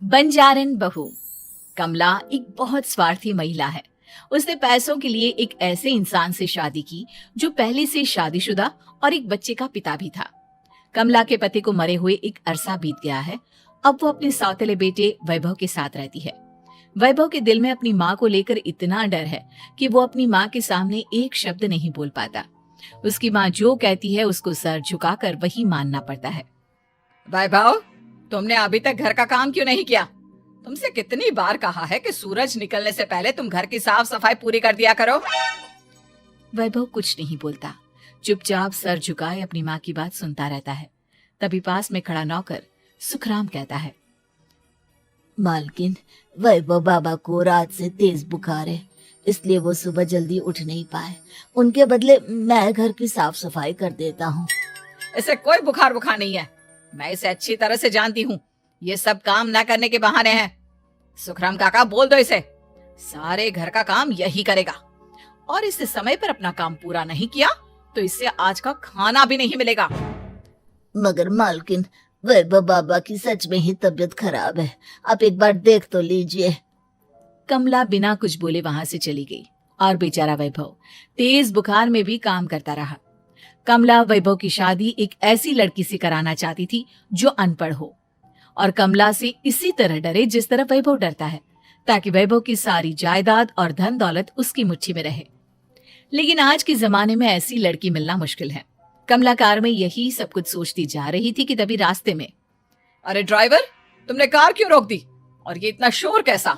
बंजारन बहू। कमला एक बहुत स्वार्थी महिला है। उसने पैसों के लिए एक ऐसे इंसान से शादी की जो पहले से शादीशुदा और एक बच्चे का पिता भी था। कमला के पति को मरे हुए एक अरसा बीत गया है। अब वो अपने सौतेले बेटे वैभव के साथ रहती है। वैभव के दिल में अपनी माँ को लेकर इतना डर है कि वो अपनी माँ के सामने एक शब्द नहीं बोल पाता। उसकी माँ जो कहती है उसको सर झुकाकर वही मानना पड़ता है। वैभव, तुमने अभी तक घर का काम क्यों नहीं किया? तुमसे कितनी बार कहा है कि सूरज निकलने से पहले तुम घर की साफ सफाई पूरी कर दिया करो। वैभव कुछ नहीं बोलता, चुपचाप सर झुकाए अपनी माँ की बात सुनता रहता है। तभी पास में खड़ा नौकर सुखराम कहता है, मालकिन, वैभव बाबा को रात से तेज बुखार है, इसलिए वो सुबह जल्दी उठ नहीं पाए। उनके बदले मैं घर की साफ सफाई कर देता हूँ। इसे कोई बुखार नहीं है। मैं इसे अच्छी तरह से जानती हूँ। ये सब काम न करने के बहाने हैं। सुखराम काका, बोल दो इसे, सारे घर का काम यही करेगा। और इससे समय पर अपना काम पूरा नहीं किया तो इससे आज का खाना भी नहीं मिलेगा। मगर मालकिन, वैभव बाबा की सच में ही तबीयत खराब है, आप एक बार देख तो लीजिए। कमला बिना कुछ बोले वहां से चली गई और बेचारा वैभव तेज बुखार में भी काम करता रहा। कमला वैभव की शादी एक ऐसी लड़की से कराना चाहती थी जो अनपढ़ हो और कमला से इसी तरह डरे जिस तरह वैभव डरता है, ताकि वैभव की सारी जायदाद और धन दौलत उसकी मुट्ठी में रहे। लेकिन आज के जमाने में ऐसी लड़की मिलना मुश्किल है। कमला कार में यही सब कुछ सोचती जा रही थी कि तभी रास्ते में, अरे ड्राइवर, तुमने कार क्यों रोक दी? और ये इतना शोर कैसा?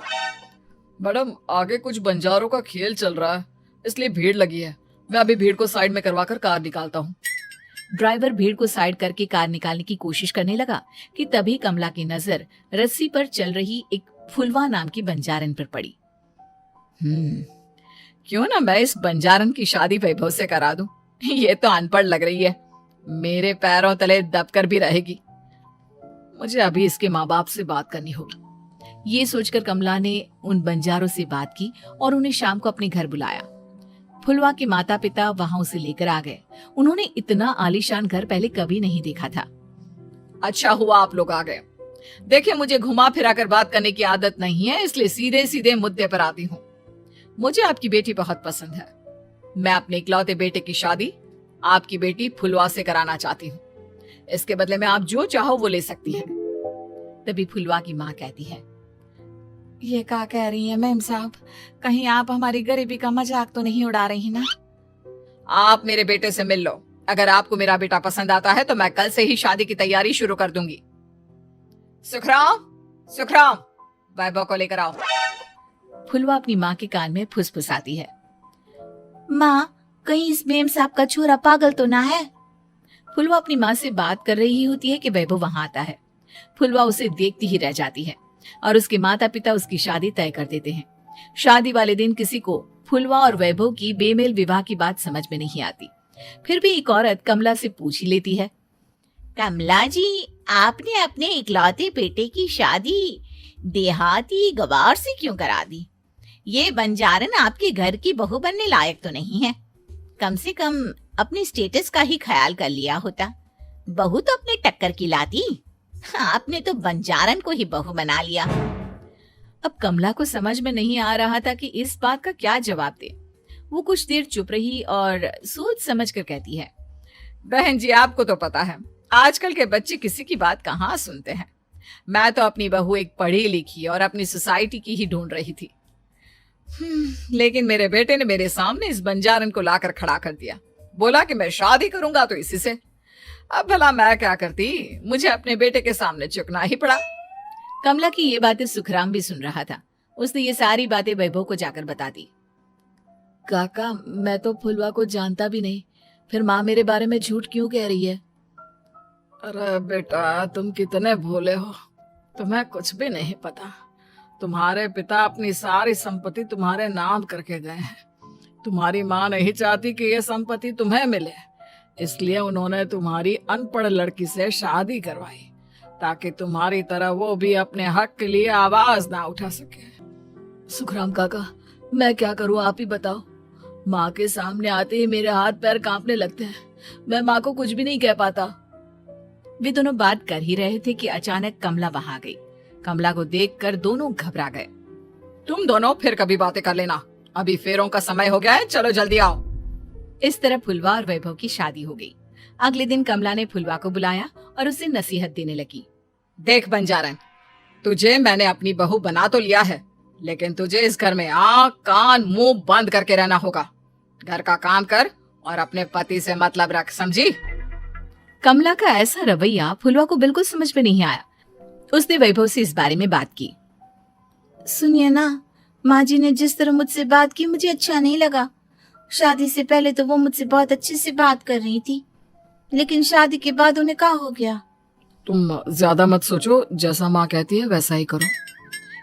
मैडम, आगे कुछ बंजारों का खेल चल रहा है, इसलिए भीड़ लगी है। मैं अभी भीड़ को साइड में करवाकर कार निकालता हूँ। ड्राइवर भीड़ को साइड करके कार निकालने की कोशिश करने लगा कि तभी कमला की नजर रस्सी पर चल रही एक फुलवा नाम की बंजारन पर पड़ी। क्यों ना मैं इस बंजारन की शादी वैभव से करा दूं? ये तो अनपढ़ लग रही है, मेरे पैरों तले दबकर भी रहेगी। मुझे अभी इसके माँ बाप से बात करनी होगी। ये सोचकर कमला ने उन बंजारों से बात की और उन्हें शाम को अपने घर बुलाया। फुलवा के माता पिता वहां उसे लेकर आ गए। उन्होंने इतना आलीशान घर पहले कभी नहीं देखा था। अच्छा हुआ आप लोग आ गए। देखिए, मुझे घुमा फिरा कर बात करने की आदत नहीं है, इसलिए सीधे सीधे मुद्दे पर आती हूँ। मुझे आपकी बेटी बहुत पसंद है। मैं अपने इकलौते बेटे की शादी आपकी बेटी फुलवा से कराना चाहती हूँ। इसके बदले में आप जो चाहो वो ले सकती हैं। तभी फुलवा की माँ कहती है, ये क्या कह रही है मैम साहब? कहीं आप हमारी गरीबी का मजाक तो नहीं उड़ा रही ना? आप मेरे बेटे से मिल लो। अगर आपको मेरा बेटा पसंद आता है तो मैं कल से ही शादी की तैयारी शुरू कर दूंगी। सुखराम, सुखराम, वैभव को लेकर आओ। फुलवा अपनी माँ के कान में फुसफुसाती है, माँ, कहीं इस मेम साहब का छोरा पागल तो ना है? फुलवा अपनी माँ से बात कर रही होती है कि वैभव वहां आता है। फुलवा उसे देखती ही रह जाती है और उसके माता पिता उसकी शादी तय कर देते हैं। शादी वाले दिन किसी को फुलवा और वैभव की बेमेल विवाह की बात समझ में नहीं आती। फिर भी एक औरत कमला से पूछ ही लेती है, कमला जी, आपने अपने इकलौते बेटे की शादी देहाती गवार से क्यों करा दी? ये बंजारन आपके घर की बहू बनने लायक तो नहीं है। कम से कम अपने स्टेटस का ही ख्याल कर लिया होता। बहू तो अपने टक्कर की लाती, आपने तो बंजारन को ही बहू बना लिया। अब कमला को समझ में नहीं आ रहा था कि इस बात का क्या जवाब दे। वो कुछ देर चुप रही और सोच समझ कर कहती है, बहन जी, आपको तो पता है आजकल के बच्चे किसी की बात कहाँ सुनते हैं। मैं तो अपनी बहू एक पढ़ी लिखी और अपनी सोसाइटी की ही ढूंढ रही थी। लेकिन मेरे बेटे ने मेरे सामने इस बंजारन को लाकर खड़ा कर दिया। बोला कि मैं शादी करूंगा तो इसी से। अब भला मैं क्या करती, मुझे अपने बेटे के सामने झुकना ही पड़ा। कमला की ये बातें सुखराम भी सुन रहा था। उसने ये सारी बातें वैभव को जाकर बता दी। काका, मैं तो फुलवा को जानता भी नहीं, फिर माँ मेरे बारे में झूठ क्यों कह रही है? अरे बेटा, तुम कितने भोले हो, तुम्हें कुछ भी नहीं पता। तुम्हारे पिता अपनी सारी संपत्ति तुम्हारे नाम करके गए हैं। तुम्हारी माँ नहीं चाहती कि ये संपत्ति तुम्हें मिले, इसलिए उन्होंने तुम्हारी अनपढ़ लड़की से शादी करवाई ताकि तुम्हारी तरह वो भी अपने हक के लिए आवाज ना उठा सके। सुखराम काका, मैं क्या करूं, आप ही बताओ। माँ के सामने आते ही मेरे हाथ पैर कांपने लगते हैं। मैं माँ को कुछ भी नहीं कह पाता। वे दोनों बात कर ही रहे थे कि अचानक कमला वहां आ गई। कमला को देखकर दोनों घबरा गए। तुम दोनों फिर कभी बातें कर लेना, अभी फेरों का समय हो गया है, चलो जल्दी आओ। इस तरह फुलवा और वैभव की शादी हो गई। अगले दिन कमला ने फुलवा को बुलाया और उसे नसीहत देने लगी। देख बंजारन, तुझे मैंने अपनी बहू बना तो लिया है, लेकिन तुझे इस घर में आँख कान मुंह बंद करके रहना होगा। घर का काम कर और अपने पति से मतलब रख, समझी? कमला का ऐसा रवैया फुलवा को बिल्कुल समझ में नहीं आया। उसने वैभव से इस बारे में बात की। सुनिए ना, माँ जी ने जिस तरह मुझसे बात की मुझे अच्छा नहीं लगा। शादी से पहले तो वो मुझसे बहुत अच्छे से बात कर रही थी, लेकिन शादी के बाद उन्हें क्या हो गया? तुम ज्यादा मत सोचो, जैसा माँ कहती है वैसा ही करो।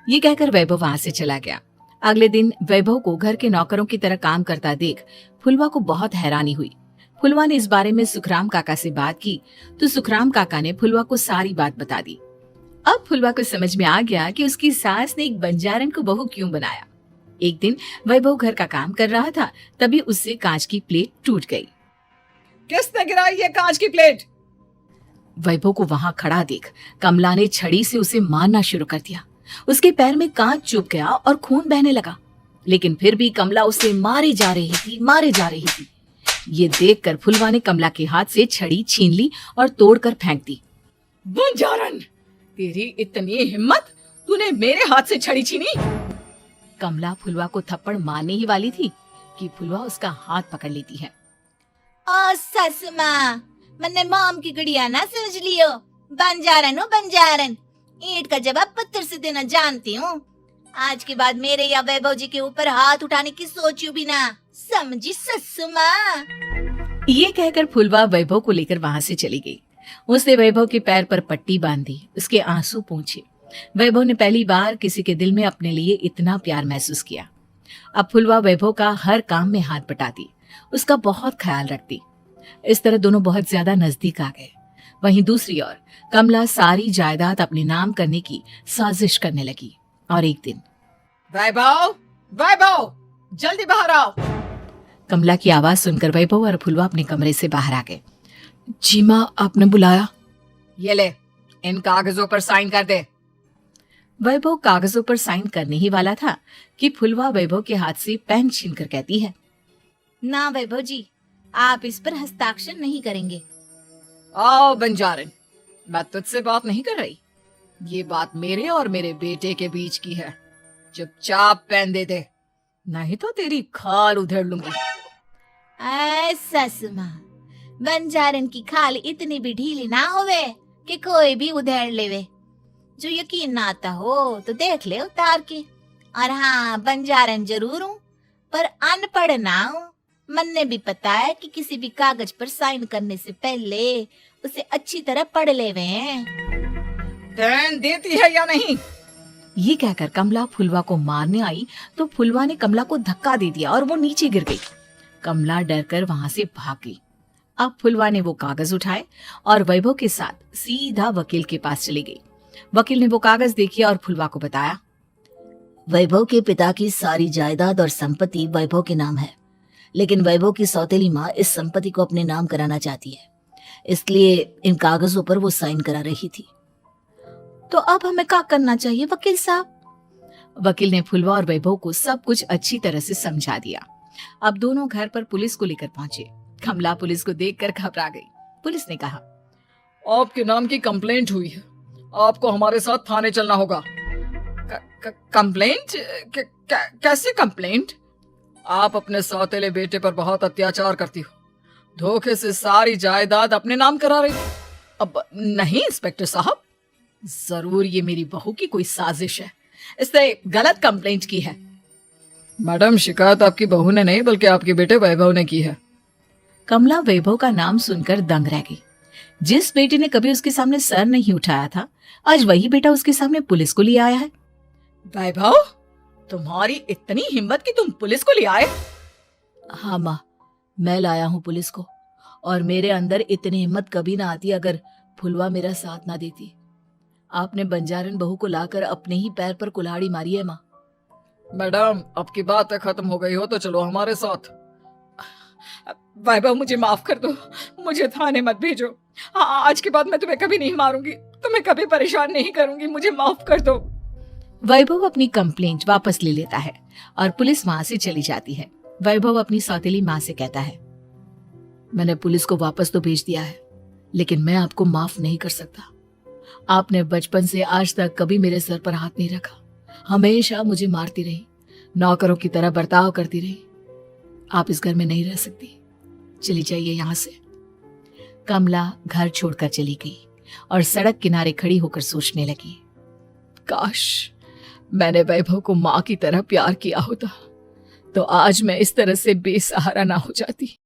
ये कहकर वैभव वहां से चला गया। अगले दिन वैभव को घर के नौकरों की तरह काम करता देख फुलवा को बहुत हैरानी हुई। फुलवा ने इस बारे में सुखराम काका से बात की तो सुखराम काका ने फुलवा को सारी बात बता दी। अब फुलवा को समझ में आ गया कि उसकी सास ने एक बंजारन को बहू क्यों बनाया। एक दिन वैभव घर का काम कर रहा था, तभी उससे कांच की प्लेट टूट गई। किसने गिराई ये कांच की प्लेट? वैभव को वहां खड़ा देख कमला ने छड़ी से उसे मारना शुरू कर दिया। उसके पैर में कांच चुभ गया और खून बहने लगा, लेकिन फिर भी कमला उसे मारे जा रही थी। ये देखकर फुलवा ने कमला के हाथ से छड़ी छीन ली और तोड़कर फेंक दी। बंजारन, तेरी इतनी हिम्मत, तूने मेरे हाथ से छड़ी छीनी? कमला फुलवा को थप्पड़ मारने ही वाली थी कि फुलवा उसका हाथ पकड़ लेती है। ओ सासू माँ, मैंने मॉम की गुड़िया ना समझ लियो। बंजारन हो बंजारन, ईंट का जवाब पत्थर से देना जानती हूँ। आज के बाद मेरे या वैभव जी के ऊपर हाथ उठाने की सोचू भी ना, समझी ससु माँ? ये कहकर फुलवा वैभव को लेकर वहां से चली गई। उसने वैभव के पैर पर पट्टी बांधी, उसके आंसू पोंछे। वैभव ने पहली बार किसी के दिल में अपने लिए इतना प्यार महसूस किया। अब फुलवा वैभव का हर काम में हाथ बटाती, उसका बहुत ख्याल रखती। इस तरह दोनों बहुत ज्यादा नजदीक आ गए। वहीं दूसरी ओर कमला सारी जायदाद अपने नाम करने की साजिश करने लगी। और एक दिन, वैभव, वैभव, जल्दी बाहर आओ। कमला की आवाज सुनकर वैभव और फुलवा अपने कमरे से बाहर आ गए। जी माँ, आपने बुलाया? ये ले, इन कागजों पर साइन कर दे। वैभव कागजों पर साइन करने ही वाला था कि फुलवा वैभव के हाथ से पेन छीनकर कहती है, ना वैभव जी, आप इस पर हस्ताक्षर नहीं करेंगे। आओ बंजारन, मैं तुझसे बात नहीं कर रही। ये बात मेरे और मेरे बेटे के बीच की है। चुपचाप पेन दे दे, नहीं तो तेरी खाल उधेड़ लूंगी। सासू माँ, बंजारन की खाल इतनी भी ढीली ना होवे कि कोई भी उधेड़ लेवे। जो यकीन ना आता हो तो देख ले उतार के। और हाँ, बंजारन जरूर हूँ, पर अनपढ़ ना हूँ। मन ने भी पता है कि किसी भी कागज पर साइन करने से पहले उसे अच्छी तरह पढ़ लेवे हैं। पेन देती है या नहीं? ये कहकर कमला फुलवा को मारने आई तो फुलवा ने कमला को धक्का दे दिया और वो नीचे गिर गई। कमला डरकर वहां से भाग गई। अब फुलवा ने वो कागज उठाए और वैभव के साथ सीधा वकील के पास चली गई। वकील ने वो कागज देखे और फुलवा को बताया, वैभव के पिता की सारी जायदाद और संपत्ति वैभव के नाम है, लेकिन वैभव की सौतेली माँ इस संपत्ति को अपने नाम कराना चाहती है, इसलिए इन कागजों पर वो साइन करा रही थी। तो अब हमें क्या करना चाहिए वकील साहब? वकील ने फुलवा और वैभव को सब कुछ अच्छी तरह से समझा दिया। अब दोनों घर पर पुलिस को लेकर पहुंचे। कमला पुलिस को देखकर घबरा गई। पुलिस ने कहा, आपके नाम की कंप्लेंट हुई है, आपको हमारे साथ थाने चलना होगा। कंप्लेंट? कैसे कंप्लेंट? आप अपने सौतेले बेटे पर बहुत अत्याचार करती हो, धोखे से सारी जायदाद अपने नाम करा रही। अब नहीं इंस्पेक्टर साहब, जरूर ये मेरी बहू की कोई साजिश है, इसने गलत कंप्लेंट की है। मैडम, शिकायत आपकी बहू ने नहीं बल्कि आपके बेटे वैभव ने की है। कमला वैभव का नाम सुनकर दंग रह गई। जिस बेटे ने कभी उसके सामने सर नहीं उठाया था, आज वही बेटा उसके सामने पुलिस को ले आया है। वैभव, तुम्हारी इतनी हिम्मत कि तुम पुलिस को ले आए? हाँ माँ, मैं लाया हूँ पुलिस को, और मेरे अंदर इतनी हिम्मत कभी ना आती अगर फुलवा मेरा साथ ना देती। आपने बंजारन बहू को लाकर अपने ही पैर पर कुल्हाड़ी मारी है माँ। मैडम, आपकी बात खत्म हो गई हो तो चलो हमारे साथ। वैभव मुझे माफ कर दो, मुझे थाने मत भेजो। आज के बाद मैं तुम्हें कभी नहीं मारूंगी, तुम्हें कभी परेशान नहीं करूंगी, मुझे माफ कर दो। वैभव अपनी कंप्लेंट वापस ले लेता है और पुलिस वहां से चली जाती है। वैभव अपनी सौतेली माँ से कहता है, मैंने पुलिस को वापस तो भेज दिया है, लेकिन मैं आपको माफ नहीं कर सकता। आपने बचपन से आज तक कभी मेरे सर पर हाथ नहीं रखा, हमेशा मुझे मारती रही, नौकरों की तरह बर्ताव करती रही। आप इस घर में नहीं रह सकती, चली जाइए यहाँ से। कमला घर छोड़कर चली गई और सड़क किनारे खड़ी होकर सोचने लगी, काश मैंने वैभव को माँ की तरह प्यार किया होता तो आज मैं इस तरह से बेसहारा ना हो जाती।